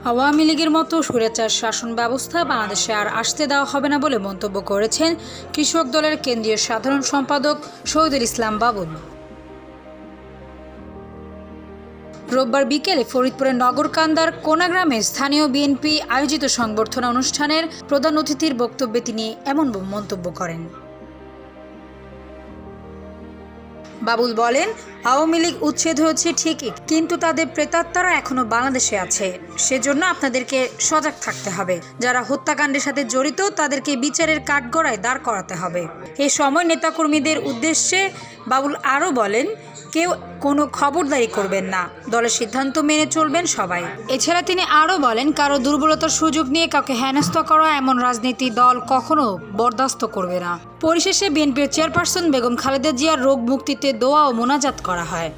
আওয়ামী লীগের মতো স্বৈরাচার শাসন ব্যবস্থা বাংলাদেশে আর আসতে দেওয়া হবে না বলে মন্তব্য করেছেন কৃষক দলের কেন্দ্রীয় সাধারণ সম্পাদক শহীদুল ইসলাম বাবুল। রোববার বিকেলে ফরিদপুরের নগরকান্দার কোনাগ্রামে স্থানীয় বিএনপি আয়োজিত সংবর্ধনা অনুষ্ঠানের প্রধান অতিথির বক্তব্যে তিনি এমন মন্তব্য করেন। বাবুল বলেন, আওয়ামী লীগ উচ্ছেদ হয়েছে ঠিকই, কিন্তু তাদের প্রেতাত্মারা এখনো বাংলাদেশে আছে। সেজন্য আপনাদেরকে সজাগ থাকতে হবে। যারা হত্যাকাণ্ডের সাথে জড়িত তাদেরকে বিচারের কাঠগড়ায় দাঁড় করাতে হবে। এ সময় নেতাকর্মীদের উদ্দেশ্যে বাবুল আরও বলেন, কেউ কোনো খবরদারি করবেন না, দলের সিদ্ধান্ত মেনে চলবেন সবাই। এছাড়া তিনি আরও বলেন, কারো দুর্বলতার সুযোগ নিয়ে কাউকে হেনস্থা করা এমন রাজনীতি দল কখনো বরদাস্ত করবে না। পরিশেষে বিএনপির চেয়ারপারসন বেগম খালেদা জিয়ার রোগ মুক্তিতে দোয়া ও মোনাজাত করা হয়।